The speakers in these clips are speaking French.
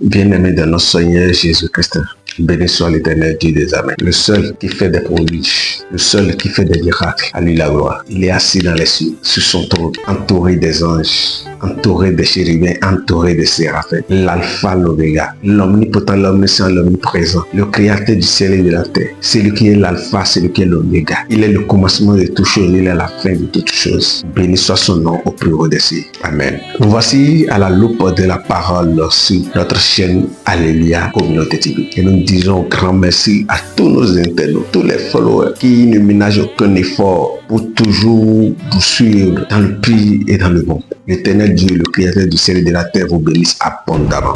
bien-aimé de notre Seigneur Jésus-Christ, béni soit l'Éternel Dieu des armées, le seul qui fait des prodiges, le seul qui fait des miracles, à lui la gloire. Il est assis dans les cieux, sur son trône, entouré des anges, entouré des chérubins, entouré des séraphins, l'alpha, l'oméga, l'omnipotent, l'omniscient, l'omniprésent, le créateur du ciel et de la terre. C'est lui qui est l'alpha, c'est lui qui est l'oméga. Il est le commencement de toutes choses, il est la fin de toutes choses. Béni soit son nom au plus haut des cieux. Amen. Nous voici à la loupe de la parole sur notre chaîne Alléluia Communauté TV. Et nous disons grand merci à tous nos internautes, tous les followers qui ne ménagent aucun effort pour toujours vous suivre dans le pire et dans le bon. L'Éternel Dieu, le Créateur du ciel et de la terre, vous bénisse abondamment.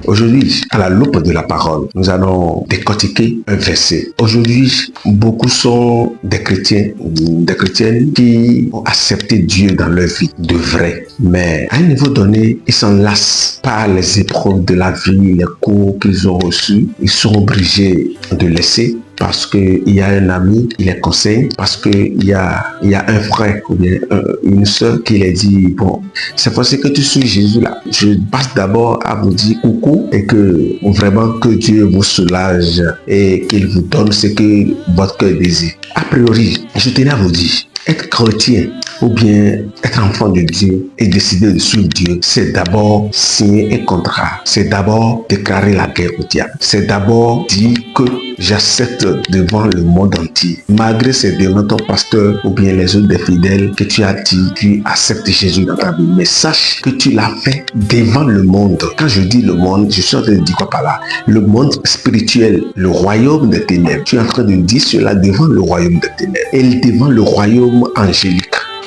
Aujourd'hui, à la loupe de la parole, nous allons décortiquer un verset. Aujourd'hui, beaucoup sont des chrétiens, des chrétiennes qui ont accepté Dieu dans leur vie, de vrai. Mais à un niveau donné, ils s'en lassent par les épreuves de la vie, les cours qu'ils ont reçus. Ils sont obligés de laisser parce qu'il y a un ami qui les conseille, parce qu'il y a un frère ou bien une soeur qui les dit, bon, c'est parce que tu suis Jésus là. Je passe d'abord à vous dire coucou et que vraiment que Dieu vous soulage et qu'il vous donne ce que votre cœur désire. A priori, je tenais à vous dire, être chrétien ou bien être enfant de Dieu et décider de suivre Dieu, c'est d'abord signer un contrat. C'est d'abord déclarer la guerre au diable. C'est d'abord dire que j'accepte devant le monde entier. Malgré ces devant ton pasteur ou bien les autres des fidèles que tu as dit, tu acceptes Jésus dans ta vie. Mais sache que tu l'as fait devant le monde. Quand je dis le monde, je suis en train de dire quoi par là? Le monde spirituel, le royaume des ténèbres. Tu es en train de dire cela devant le royaume des ténèbres et devant le royaume angélique.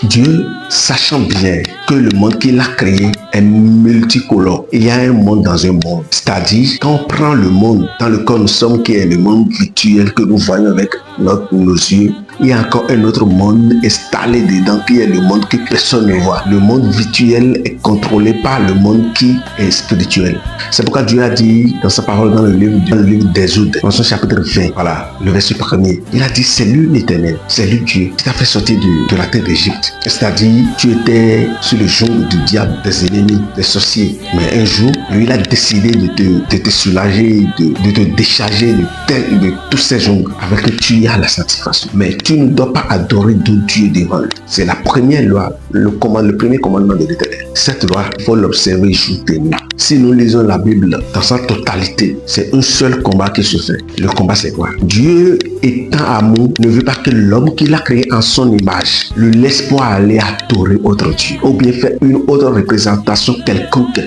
Dieu, sachant bien que le monde qu'il a créé est multicolore, il y a un monde dans un monde. C'est-à-dire, quand on prend le monde dans lequel nous sommes, qui est le monde virtuel que nous voyons avec nos yeux, il y a encore un autre monde installé dedans qui est le monde que personne ne voit. Le monde virtuel est contrôlé par le monde qui est spirituel. C'est pourquoi Dieu a dit dans sa parole dans le livre d'Exode, dans son chapitre 20, voilà, le verset 1er, il a dit, c'est lui l'Éternel, c'est lui Dieu qui t'a fait sortir de la terre d'Égypte. C'est-à-dire, tu étais sur le joug du diable, des ennemis, des sorciers. Mais un jour, lui, il a décidé de te soulager, de te décharger de tous ces jougs avec que tu as la satisfaction. Mais tu ne dois pas adorer d'autres dieux devant lui. C'est la première loi, le premier commandement de l'Éternel. Cette loi, il faut l'observer jour et nuit. Si nous lisons la Bible dans sa totalité, c'est un seul combat qui se fait. Le combat, c'est quoi? Dieu étant amour, ne veut pas que l'homme qu'il a créé en son image le laisse pas aller adorer autre Dieu ou bien faire une autre représentation quelconque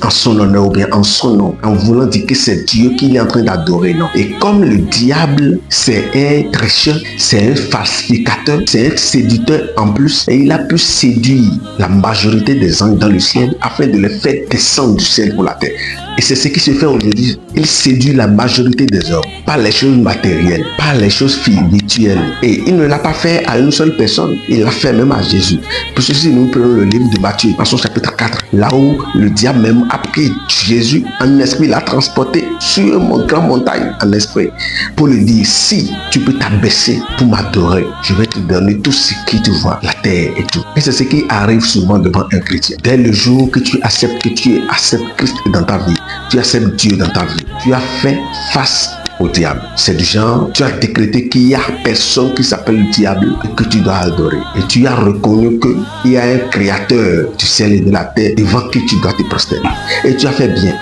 en son honneur ou bien en son nom, en voulant dire que c'est Dieu qu'il est en train d'adorer, non. Et comme le diable, c'est un tricheur, c'est un falsificateur, c'est un séducteur en plus, et il a pu séduire la majorité des anges dans le ciel afin de les faire descendre du ciel pour la terre. Et c'est ce qui se fait aujourd'hui. Il séduit la majorité des hommes par les choses matérielles, par les choses virtuelles. Et il ne l'a pas fait à une seule personne. Il l'a fait même à Jésus. Pour ceci, nous prenons le livre de Matthieu, dans son chapitre 4, là où le diable même a pris Jésus en esprit, l'a transporté sur une grande montagne en esprit pour lui dire, si tu peux t'abaisser pour m'adorer, je vais te donner tout ce qui te voit, la terre et tout. Et c'est ce qui arrive souvent devant un chrétien. Dès le jour que tu acceptes Christ dans ta vie, tu acceptes Dieu dans ta vie, tu as fait face au diable. C'est du genre, tu as décrété qu'il n'y a personne qui s'appelle le diable et que tu dois adorer. Et tu as reconnu qu'il y a un créateur du ciel et de la terre devant qui tu dois te prosterner. Et tu as fait bien.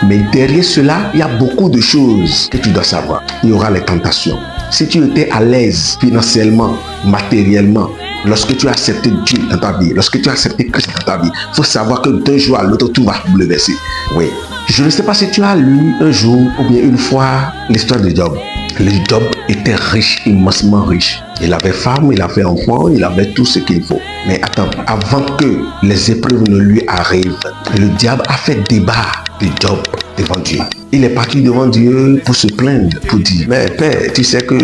Mais derrière cela, il y a beaucoup de choses que tu dois savoir. Il y aura les tentations. Si tu étais à l'aise financièrement, matériellement, lorsque tu as accepté Dieu dans ta vie, lorsque tu as accepté Christ dans ta vie, il faut savoir que d'un jour à l'autre, tout va bouleverser. Oui. Je ne sais pas si tu as lu un jour ou bien une fois l'histoire de Job. Le Job était riche, immensement riche. Il avait femme, il avait enfant, il avait tout ce qu'il faut. Mais attends, avant que les épreuves ne lui arrivent, le diable a fait débat de Job devant Dieu. Il est parti devant Dieu pour se plaindre, pour dire, mais Père, tu sais que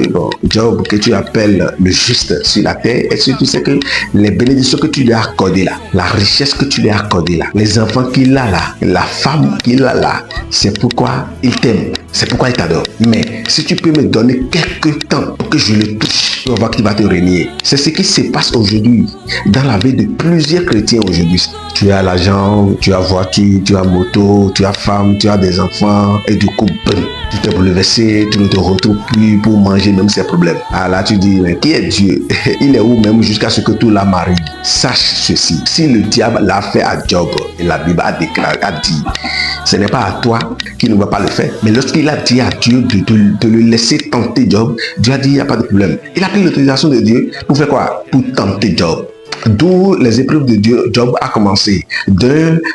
Job, que tu appelles le juste sur la terre, est-ce que tu sais que les bénédictions que tu lui as accordées là, la richesse que tu lui as accordée là, les enfants qu'il a là, la femme qu'il a là, c'est pourquoi il t'aime, c'est pourquoi il t'adore. Mais si tu peux me donner quelques temps pour que je le touche, Tu vas voir qu'il va te régner. C'est ce qui se passe aujourd'hui dans la vie de plusieurs chrétiens aujourd'hui. Tu as l'argent, tu as voiture, tu as moto, tu as femme, tu as des enfants et du coup, tu t'es bouleversé, tu ne te retrouves plus pour manger même ses problèmes. Ah là, tu dis, mais qui est Dieu? Il est où même jusqu'à ce que tout la marie? Sache ceci, si le diable l'a fait à Job, et la Bible a déclaré, a dit, ce n'est pas à toi qui ne va pas le faire. Mais lorsqu'il a dit à Dieu de le laisser tenter Job, Dieu a dit, il n'y a pas de problème. Il a pris l'autorisation de Dieu pour faire quoi? Pour tenter Job. D'où les épreuves de Dieu, Job a commencé.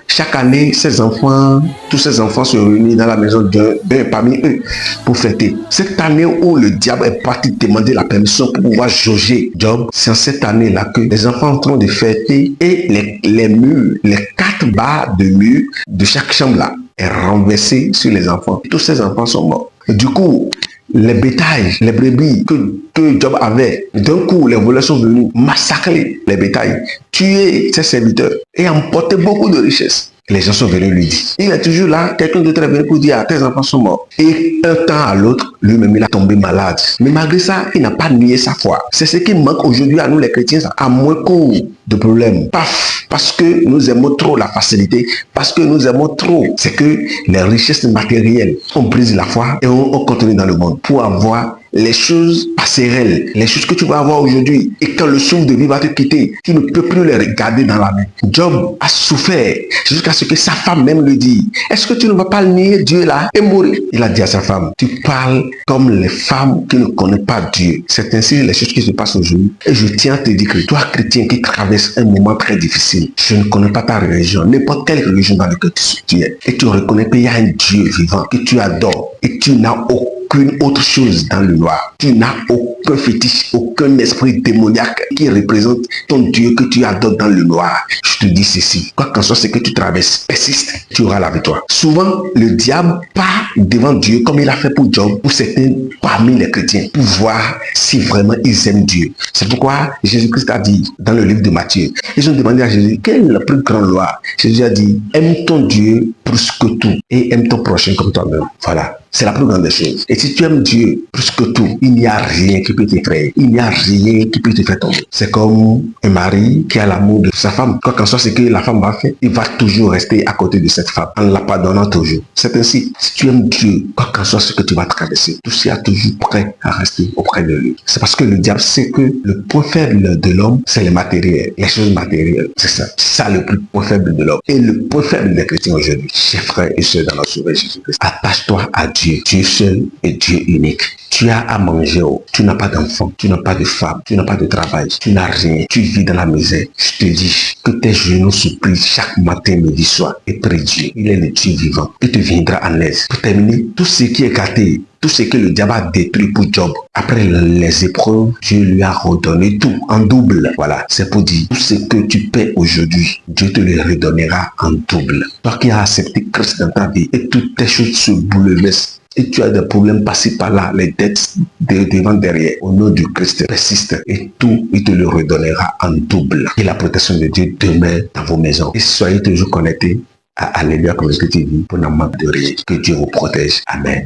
Chaque année, tous ses enfants se réunissent dans la maison d'un parmi eux pour fêter. Cette année où le diable est parti demander la permission pour pouvoir jauger Job, c'est en cette année-là que les enfants sont en train de fêter et les murs, les 4 barres de murs de chaque chambre là est renversé sur les enfants. Tous ces enfants sont morts. Du coup, les bétails, les brebis que Job avait, d'un coup, les voleurs sont venus massacrer les bétails, tuer ses serviteurs et emporter beaucoup de richesses. Les gens sont venus lui dire. Il est toujours là, quelqu'un d'autre est venu pour dire, tes enfants sont morts. Et un temps à l'autre, lui-même, il a tombé malade. Mais malgré ça, il n'a pas nié sa foi. C'est ce qui manque aujourd'hui à nous les chrétiens, à moins qu'on de problèmes. Paf! Parce que nous aimons trop la facilité, parce que nous aimons trop. C'est que les richesses matérielles, on brise la foi et on continue dans le monde pour avoir les choses passerelles, les choses que tu vas avoir aujourd'hui. Et quand le souffle de vie va te quitter, tu ne peux plus les regarder dans la main. Job a souffert jusqu'à ce que sa femme même lui dise, est-ce que tu ne vas pas nier Dieu là et mourir? Il a dit à sa femme, tu parles comme les femmes qui ne connaissent pas Dieu. C'est ainsi les choses qui se passent aujourd'hui. Et je tiens à te dire que toi, chrétien qui traverse un moment très difficile, je ne connais pas ta religion, n'importe quelle religion dans laquelle tu es, et tu reconnais qu'il y a un Dieu vivant que tu adores et tu n'as aucune autre chose dans le noir. Tu n'as aucun fétiche, aucun esprit démoniaque qui représente ton Dieu que tu adores dans le noir. Je te dis ceci, quoi qu'en soit ce que tu traverses, persiste, tu auras la victoire. Souvent, le diable part devant Dieu comme il a fait pour Job, pour certains parmi les chrétiens, pour voir si vraiment ils aiment Dieu. C'est pourquoi Jésus-Christ a dit dans le livre de Matthieu, ils ont demandé à Jésus, quelle est la plus grande loi? Jésus a dit, aime ton Dieu plus que tout et aime ton prochain comme toi-même. Voilà. C'est la plus grande des choses. Et si tu aimes Dieu plus que tout, il n'y a rien qui peut t'effrayer. Il n'y a rien qui peut te faire tomber. C'est comme un mari qui a l'amour de sa femme. Quoi qu'en soit ce que la femme va faire, il va toujours rester à côté de cette femme en la pardonnant toujours. C'est ainsi. Si tu aimes Dieu, quoi qu'en soit ce que tu vas traverser, tu seras toujours prêt à rester auprès de lui. C'est parce que le diable sait que le point faible de l'homme, c'est le matériel, les choses matérielles. C'est ça. C'est ça le plus point faible de l'homme. Et le point faible des chrétiens aujourd'hui, chers frères et sœurs dans notre Sauveur Jésus-Christ, attache-toi à Dieu. Dieu seul et Dieu unique. Tu as à manger, tu n'as pas d'enfant, tu n'as pas de femme, tu n'as pas de travail, tu n'as rien, tu vis dans la misère. Je te dis que tes genoux supplient chaque matin, midi, soir et prie Dieu. Il est le Dieu vivant. Il te viendra en aide. Pour terminer, tout ce qui est gâté, tout ce que le diable a détruit pour Job, après les épreuves, Dieu lui a redonné tout en double. Voilà, c'est pour dire, tout ce que tu paies aujourd'hui, Dieu te le redonnera en double. Toi qui as accepté Christ dans ta vie et toutes tes choses se bouleversent, et tu as des problèmes passés par là, les dettes devant derrière, au nom du Christ, persiste et tout, il te le redonnera en double. Et la protection de Dieu demeure dans vos maisons. Et soyez toujours connectés à Alléluia Communauté TV pour n'en manquer de rien. Que Dieu vous protège. Amen.